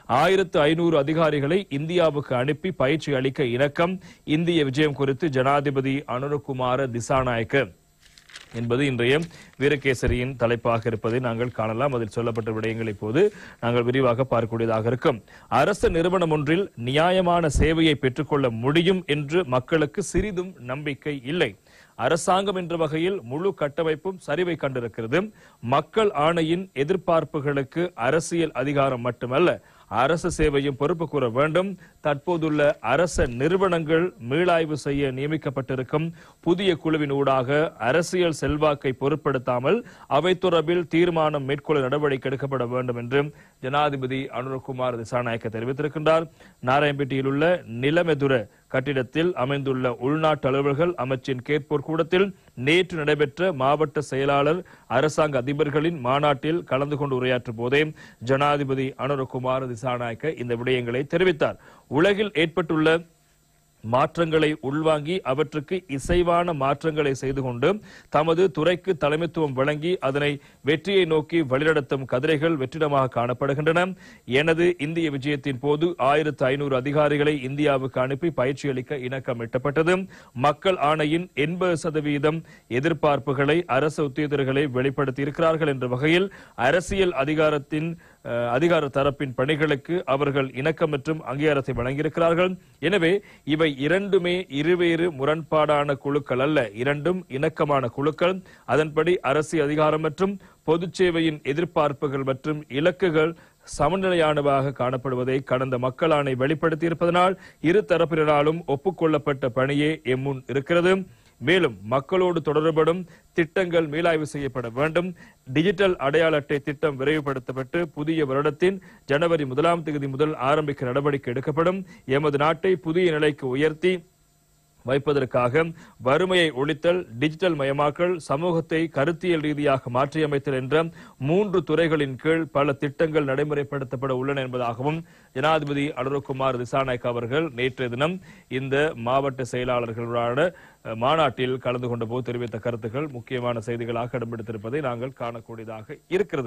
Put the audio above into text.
1500 அதிகாரிகளை இந்தியாவுக்கு அனுப்பி பயிற்சி அளிக்க இணக்கம். இந்திய விஜயம் குறித்து ஜனாதிபதி அனுரகுமார திசாநாயக்க என்பது இன்றைய வீரகேசரியின் தலைப்பாக இருப்பதை நாங்கள் காணலாம். அதில் சொல்லப்பட்ட விடயங்களை இப்போது நாங்கள் விரிவாக பார்க்கக்கூடியதாக இருக்கும். அரசு நிறுவனம் ஒன்றில் நியாயமான சேவையை பெற்றுக்கொள்ள முடியும் என்று மக்களுக்கு சிறிதும் நம்பிக்கை இல்லை. அரசாங்கம் என்ற வகையில் முழு கட்டமைப்பும் சரிவை கண்டிருக்கிறது. மக்கள் ஆணையின் எதிர்பார்ப்புகளுக்கு அரசியல் அதிகாரம் மட்டுமல்ல, அரசு சேவையும் பொறுப்பு கூற வேண்டும். தற்போதுள்ள அரச நிறுவனங்கள் மீளாய்வு செய்ய நியமிக்கப்பட்டிருக்கும் புதிய குழுவின் ஊடாக அரசியல் செல்வாக்கை பொருட்படுத்தாமல் அவை தொடர்பில் தீர்மானம் மேற்கொள்ள நடவடிக்கை எடுக்கப்பட வேண்டும் என்று ஜனாதிபதி அனுரகுமார் திசாநாயக்க தெரிவித்திருக்கின்றார். நாராயணபேட்டையில் உள்ள நிலமெதுர கட்டிடத்தில் அமைந்துள்ள உள்நாட்டு அலுவலர்கள் அமைச்சின் கேட்போர் கூடத்தில் நேற்று நடைபெற்ற மாவட்ட செயலாளர் அரசாங்க அதிபர்களின் மாநாட்டில் கலந்து கொண்டு உரையாற்றும் போதே ஜனாதிபதி அனுரகுமார் திசாநாயக்க இந்த விடயங்களை தெரிவித்தார். உலகில் ஏற்பட்டுள்ள மாற்றங்களை உள்வாங்கி அவற்றுக்கு இசைவான மாற்றங்களை செய்து கொண்டு தமது துறைக்கு தலைமைத்துவம் வழங்கி அதனை வெற்றியை நோக்கி வழிநடத்தும் கதிரைகள் வெற்றிடமாக காணப்படுகின்றன. எனது இந்திய விஜயத்தின் போது 1500 அதிகாரிகளை இந்தியாவுக்கு அனுப்பி பயிற்சி அளிக்க இணக்கம் எட்டப்பட்டது. மக்கள் ஆணையின் 80% எதிர்பார்ப்புகளை அரசு உத்தியோகர்களை வெளிப்படுத்தி இருக்கிறார்கள் என்ற வகையில் அரசியல் அதிகார தரப்பின் பணிகளுக்கு அவர்கள் இணக்கம் மற்றும் அங்கீகாரத்தை வழங்கியிருக்கிறார்கள். எனவே இவை இரண்டுமே இருவேறு முரண்பாடான குழுக்கள் அல்ல, இரண்டும் இணக்கமான குழுக்கள். அதன்படி அரசியல் அதிகாரம் மற்றும் பொது சேவையின் எதிர்பார்ப்புகள் மற்றும் இலக்குகள் சமநிலையானவாக காணப்படுவதை கடந்த மக்கள் ஆணை வெளிப்படுத்தி இருப்பதனால் இரு தரப்பினராலும் ஒப்புக்கொள்ளப்பட்ட பணியே எம்முன் இருக்கிறது. மேலும் மக்களோடு தொடர்படும் திட்டங்கள் மீளாய்வு செய்யப்பட வேண்டும். டிஜிட்டல் அடையாள அட்டை திட்டம் விரைவுபடுத்தப்பட்டு புதிய வருடத்தின் ஜனவரி 1ஆம் தேதி முதல் ஆரம்பிக்க நடவடிக்கை எடுக்கப்படும். எமது நாட்டை புதிய நிலைக்கு உயர்த்தி வைப்பதற்காக வறுமையை ஒழித்தல், டிஜிட்டல் மயமாக்கல், சமூகத்தை கருத்தியல் ரீதியாக மாற்றியமைத்தல் என்ற 3 துறைகளின் கீழ் பல திட்டங்கள் நடைமுறைப்படுத்தப்பட உள்ளன என்பதாகவும் ஜனாதிபதி அனுரகுமார் திசாநாயக்க அவர்கள் நேற்றைய தினம் இந்த மாவட்ட செயலாளர்களான மாநாட்டில் கலந்து கொண்ட போது தெரிவித்த கருத்துக்கள் முக்கியமான செய்திகளாக இடம்பெடுத்திருப்பதை நாங்கள் காணக்கூடியதாக இருக்கிறது.